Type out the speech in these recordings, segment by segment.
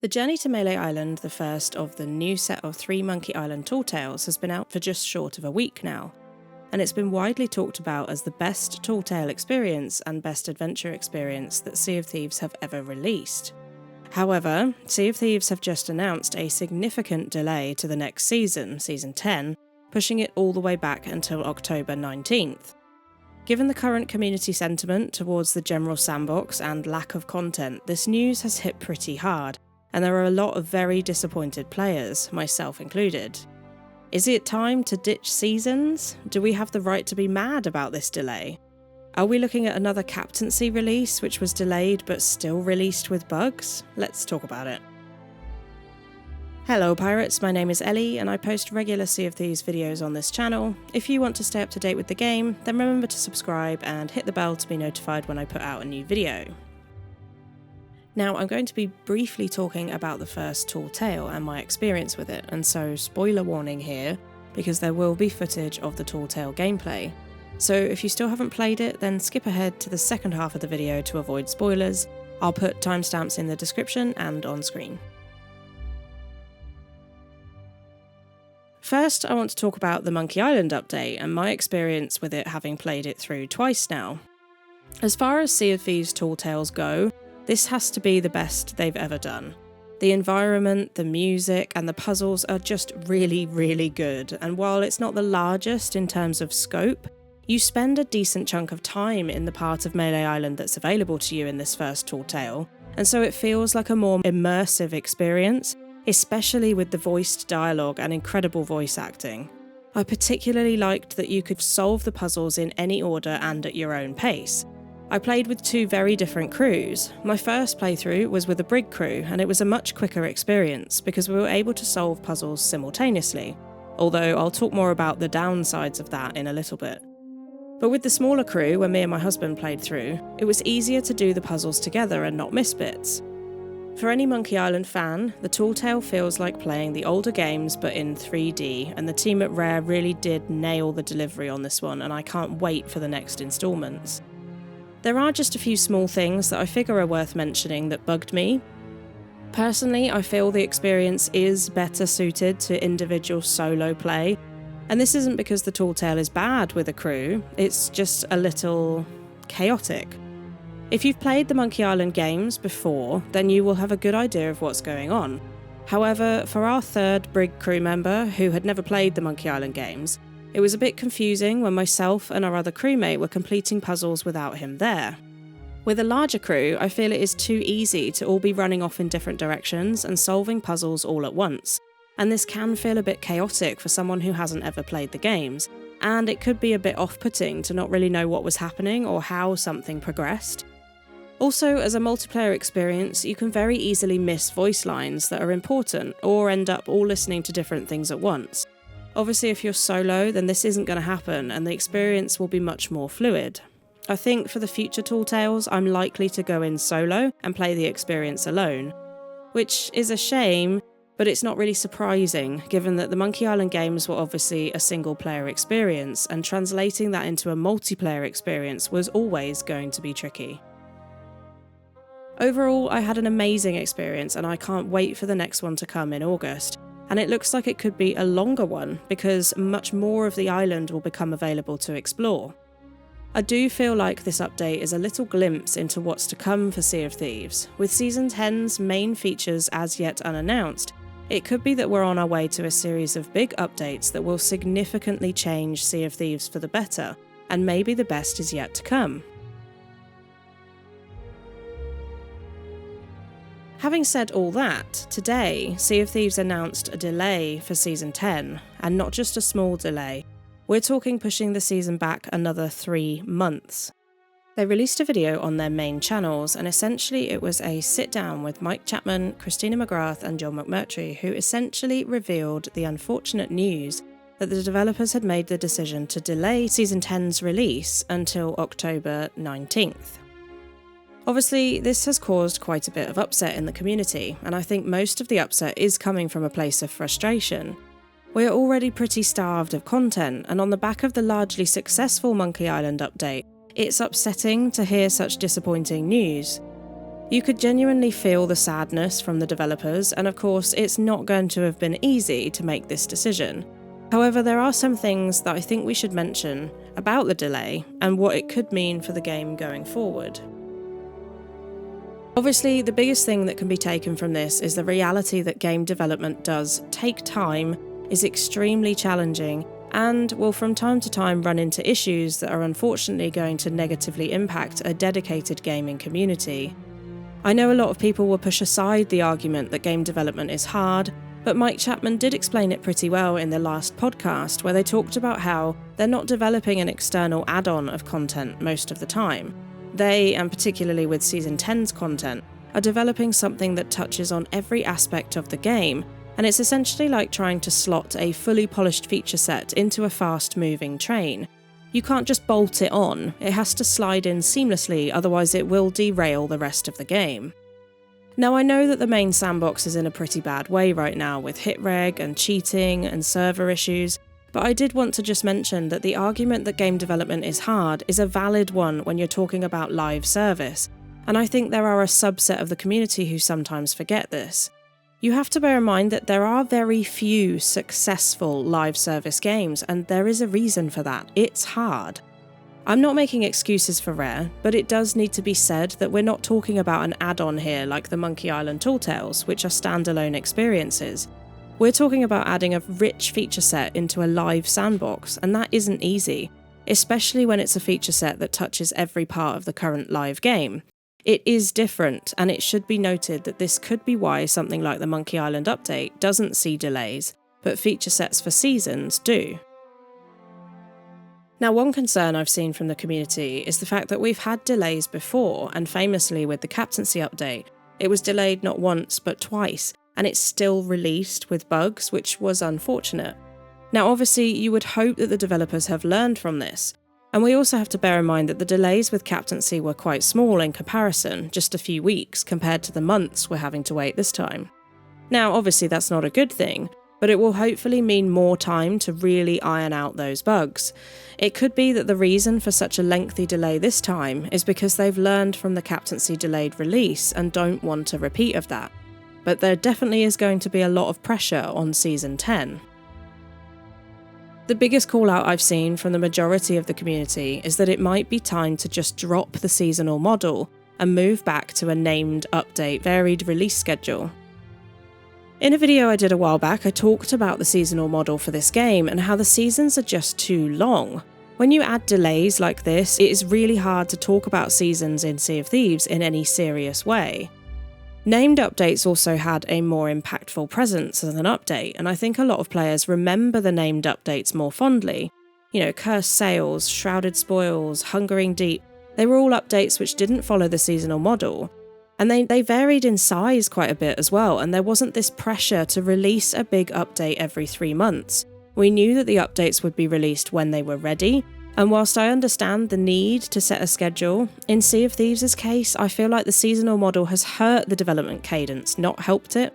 The Journey to Melee Island, the first of the new set of 3 Monkey Island Tall Tales, has been out for just short of a week now, and it's been widely talked about as the best Tall Tale experience and best adventure experience that Sea of Thieves have ever released. However, Sea of Thieves have just announced a significant delay to the next season, Season 10, pushing it all the way back until October 19th. Given the current community sentiment towards the general sandbox and lack of content, this news has hit pretty hard, and there are a lot of very disappointed players, myself included. Is it time to ditch seasons? Do we have the right to be mad about this delay? Are we looking at another captaincy release which was delayed but still released with bugs? Let's talk about it. Hello pirates, my name is Ellie and I post regular Sea of Thieves videos on this channel. If you want to stay up to date with the game, then remember to subscribe and hit the bell to be notified when I put out a new video. Now, I'm going to be briefly talking about the first Tall Tale and my experience with it, and so spoiler warning here, because there will be footage of the Tall Tale gameplay. So if you still haven't played it, then skip ahead to the second half of the video to avoid spoilers. I'll put timestamps in the description and on screen. First, I want to talk about the Monkey Island update and my experience with it, having played it through twice now. As far as Sea of Thieves Tall Tales go, this has to be the best they've ever done. The environment, the music, and the puzzles are just really, really good, and while it's not the largest in terms of scope, you spend a decent chunk of time in the part of Melee Island that's available to you in this first Tall Tale, and so it feels like a more immersive experience, especially with the voiced dialogue and incredible voice acting. I particularly liked that you could solve the puzzles in any order and at your own pace. I played with 2 very different crews. My first playthrough was with a brig crew, and it was a much quicker experience because we were able to solve puzzles simultaneously, although I'll talk more about the downsides of that in a little bit. But with the smaller crew, when me and my husband played through, it was easier to do the puzzles together and not miss bits. For any Monkey Island fan, the Tall Tale feels like playing the older games but in 3D, and the team at Rare really did nail the delivery on this one, and I can't wait for the next installments. There are just a few small things that I figure are worth mentioning that bugged me. Personally, I feel the experience is better suited to individual solo play, and this isn't because the Tall Tale is bad with a crew, it's just a little chaotic. If you've played the Monkey Island games before, then you will have a good idea of what's going on. However, for our third brig crew member who had never played the Monkey Island games, it was a bit confusing when myself and our other crewmate were completing puzzles without him there. With a larger crew, I feel it is too easy to all be running off in different directions and solving puzzles all at once, and this can feel a bit chaotic for someone who hasn't ever played the games, and it could be a bit off-putting to not really know what was happening or how something progressed. Also, as a multiplayer experience, you can very easily miss voice lines that are important or end up all listening to different things at once. Obviously, if you're solo, then this isn't going to happen and the experience will be much more fluid. I think for the future Tall Tales, I'm likely to go in solo and play the experience alone, which is a shame, but it's not really surprising given that the Monkey Island games were obviously a single player experience, and translating that into a multiplayer experience was always going to be tricky. Overall, I had an amazing experience and I can't wait for the next one to come in August. And it looks like it could be a longer one because much more of the island will become available to explore. I do feel like this update is a little glimpse into what's to come for Sea of Thieves. With Season 10's main features as yet unannounced, it could be that we're on our way to a series of big updates that will significantly change Sea of Thieves for the better, and maybe the best is yet to come. Having said all that, today, Sea of Thieves announced a delay for Season 10, and not just a small delay. We're talking pushing the season back another 3 months. They released a video on their main channels, and essentially it was a sit-down with Mike Chapman, Christina McGrath and John McMurtry, who essentially revealed the unfortunate news that the developers had made the decision to delay Season 10's release until October 19th. Obviously, this has caused quite a bit of upset in the community, and I think most of the upset is coming from a place of frustration. We are already pretty starved of content, and on the back of the largely successful Monkey Island update, it's upsetting to hear such disappointing news. You could genuinely feel the sadness from the developers, and of course it's not going to have been easy to make this decision. However, there are some things that I think we should mention about the delay and what it could mean for the game going forward. Obviously, the biggest thing that can be taken from this is the reality that game development does take time, is extremely challenging, and will from time to time run into issues that are unfortunately going to negatively impact a dedicated gaming community. I know a lot of people will push aside the argument that game development is hard, but Mike Chapman did explain it pretty well in their last podcast, where they talked about how they're not developing an external add-on of content most of the time. They, and particularly with Season 10's content, are developing something that touches on every aspect of the game, and it's essentially like trying to slot a fully polished feature set into a fast-moving train. You can't just bolt it on, it has to slide in seamlessly, otherwise it will derail the rest of the game. Now, I know that the main sandbox is in a pretty bad way right now with hit reg and cheating and server issues, but I did want to just mention that the argument that game development is hard is a valid one when you're talking about live service, and I think there are a subset of the community who sometimes forget this. You have to bear in mind that there are very few successful live service games, and there is a reason for that. It's hard. I'm not making excuses for Rare, but it does need to be said that we're not talking about an add-on here like the Monkey Island Tall Tales, which are standalone experiences. We're talking about adding a rich feature set into a live sandbox, and that isn't easy, especially when it's a feature set that touches every part of the current live game. It is different, and it should be noted that this could be why something like the Monkey Island update doesn't see delays, but feature sets for seasons do. Now, one concern I've seen from the community is the fact that we've had delays before, and famously with the captaincy update, it was delayed not once but twice, and it's still released with bugs, which was unfortunate. Now, obviously, you would hope that the developers have learned from this, and we also have to bear in mind that the delays with captaincy were quite small in comparison, just a few weeks compared to the months we're having to wait this time. Now, obviously that's not a good thing, but it will hopefully mean more time to really iron out those bugs. It could be that the reason for such a lengthy delay this time is because they've learned from the captaincy delayed release and don't want a repeat of that. But there definitely is going to be a lot of pressure on Season 10. The biggest call out I've seen from the majority of the community is that it might be time to just drop the seasonal model and move back to a named update varied release schedule. In a video I did a while back, I talked about the seasonal model for this game and how the seasons are just too long. When you add delays like this, it is really hard to talk about seasons in Sea of Thieves in any serious way. Named updates also had a more impactful presence as an update, and I think a lot of players remember the named updates more fondly. You know, Cursed Sails, Shrouded Spoils, Hungering Deep, they were all updates which didn't follow the seasonal model. And they varied in size quite a bit as well, and there wasn't this pressure to release a big update every 3 months. We knew that the updates would be released when they were ready, and whilst I understand the need to set a schedule, in Sea of Thieves' case, I feel like the seasonal model has hurt the development cadence, not helped it.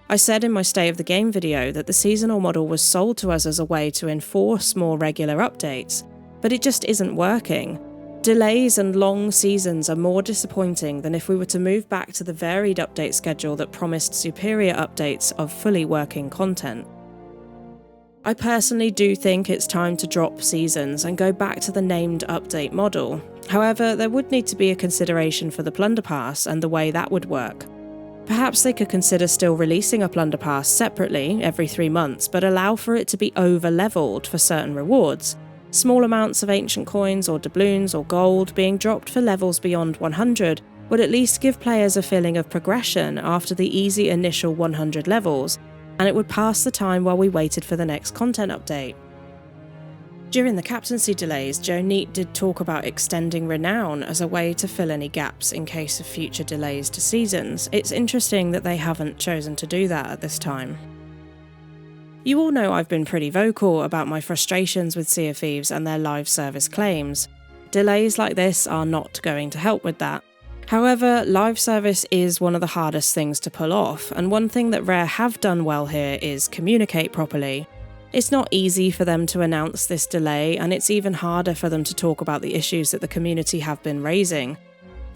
I said in my Stay of the Game video that the seasonal model was sold to us as a way to enforce more regular updates, but it just isn't working. Delays and long seasons are more disappointing than if we were to move back to the varied update schedule that promised superior updates of fully working content. I personally do think it's time to drop seasons and go back to the named update model. However, there would need to be a consideration for the Plunder Pass and the way that would work. Perhaps they could consider still releasing a Plunder Pass separately every 3 months, but allow for it to be over-leveled for certain rewards. Small amounts of ancient coins or doubloons or gold being dropped for levels beyond 100 would at least give players a feeling of progression after the easy initial 100 levels, and it would pass the time while we waited for the next content update. During the captaincy delays, Joe Neat did talk about extending Renown as a way to fill any gaps in case of future delays to seasons. It's interesting that they haven't chosen to do that at this time. You all know I've been pretty vocal about my frustrations with Sea of Thieves and their live service claims. Delays like this are not going to help with that. However, live service is one of the hardest things to pull off, and one thing that Rare have done well here is communicate properly. It's not easy for them to announce this delay, and it's even harder for them to talk about the issues that the community have been raising.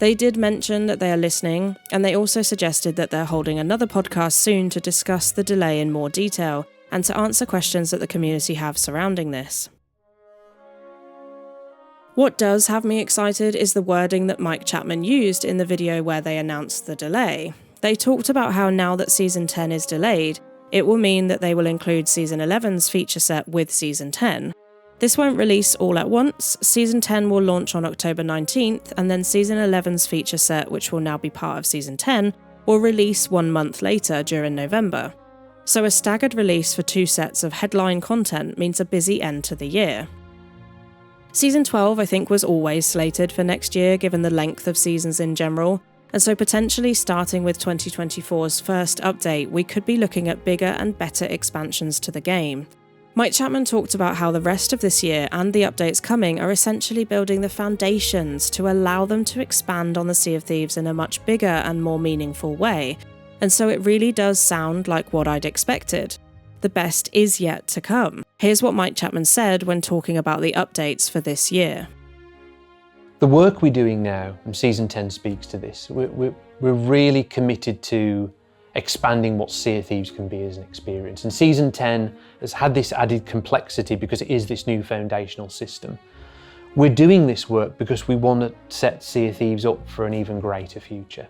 They did mention that they are listening, and they also suggested that they're holding another podcast soon to discuss the delay in more detail and to answer questions that the community have surrounding this. What does have me excited is the wording that Mike Chapman used in the video where they announced the delay. They talked about how now that Season 10 is delayed, it will mean that they will include Season 11's feature set with Season 10. This won't release all at once. Season 10 will launch on October 19th, and then Season 11's feature set, which will now be part of Season 10, will release 1 month later during November. So a staggered release for 2 sets of headline content means a busy end to the year. Season 12, I think, was always slated for next year given the length of seasons in general, and so potentially starting with 2024's first update, we could be looking at bigger and better expansions to the game. Mike Chapman talked about how the rest of this year and the updates coming are essentially building the foundations to allow them to expand on the Sea of Thieves in a much bigger and more meaningful way, and so it really does sound like what I'd expected. The best is yet to come. Here's what Mike Chapman said when talking about the updates for this year. The work we're doing now, and Season 10 speaks to this, we're really committed to expanding what Sea of Thieves can be as an experience. And Season 10 has had this added complexity because it is this new foundational system. We're doing this work because we want to set Sea of Thieves up for an even greater future.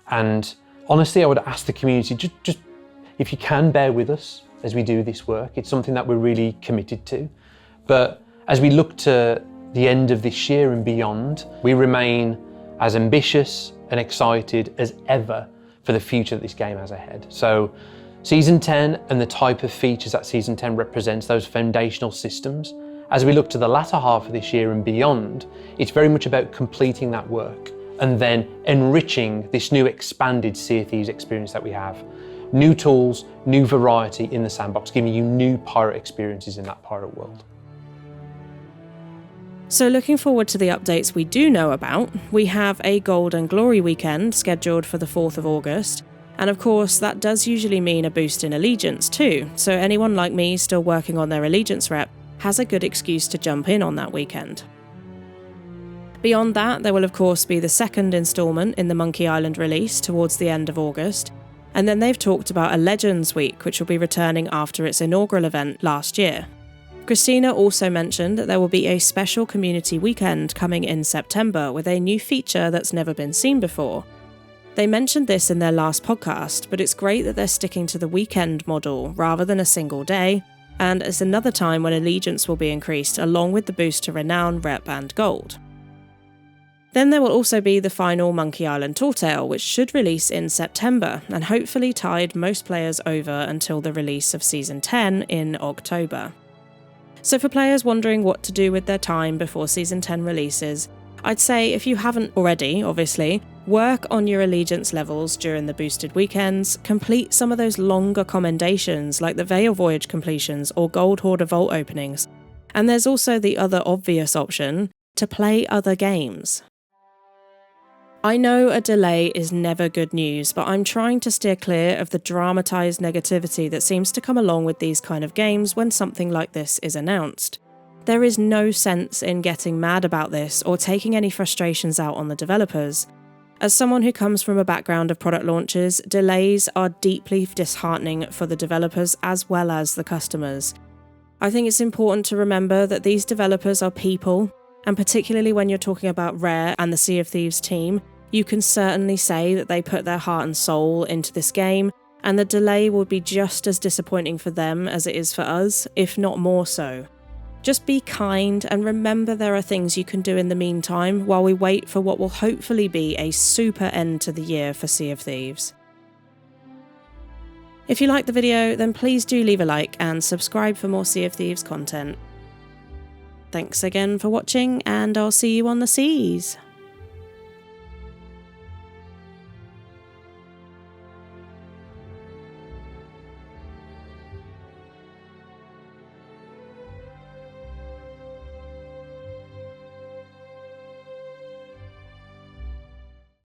And honestly, I would ask the community, just if you can, bear with us as we do this work. It's something that we're really committed to. But as we look to the end of this year and beyond, we remain as ambitious and excited as ever for the future that this game has ahead. So Season 10 and the type of features that Season 10 represents, those foundational systems, as we look to the latter half of this year and beyond, it's very much about completing that work and then enriching this new expanded Sea of Thieves experience that we have. New tools, new variety in the sandbox, giving you new pirate experiences in that pirate world. So looking forward to the updates we do know about, we have a Gold and Glory weekend scheduled for the 4th of August, and of course that does usually mean a boost in Allegiance too, so anyone like me still working on their Allegiance rep has a good excuse to jump in on that weekend. Beyond that, there will of course be the second instalment in the Monkey Island release towards the end of August, and then they've talked about a Legends Week which will be returning after its inaugural event last year. Christina also mentioned that there will be a special community weekend coming in September with a new feature that's never been seen before. They mentioned this in their last podcast, but it's great that they're sticking to the weekend model rather than a single day, and it's another time when Allegiance will be increased along with the boost to Renown, Rep and Gold. Then there will also be the final Monkey Island Tall Tale, which should release in September and hopefully tide most players over until the release of Season 10 in October. So for players wondering what to do with their time before Season 10 releases, I'd say if you haven't already, obviously, work on your Allegiance levels during the boosted weekends, complete some of those longer commendations like the Veil Voyage completions or Gold Hoarder Vault openings, and there's also the other obvious option, to play other games. I know a delay is never good news, but I'm trying to steer clear of the dramatised negativity that seems to come along with these kind of games when something like this is announced. There is no sense in getting mad about this or taking any frustrations out on the developers. As someone who comes from a background of product launches, delays are deeply disheartening for the developers as well as the customers. I think it's important to remember that these developers are people, and particularly when you're talking about Rare and the Sea of Thieves team, you can certainly say that they put their heart and soul into this game, and the delay will be just as disappointing for them as it is for us, if not more so. Just be kind and remember there are things you can do in the meantime while we wait for what will hopefully be a super end to the year for Sea of Thieves. If you liked the video, then please do leave a like and subscribe for more Sea of Thieves content. Thanks again for watching, and I'll see you on the seas.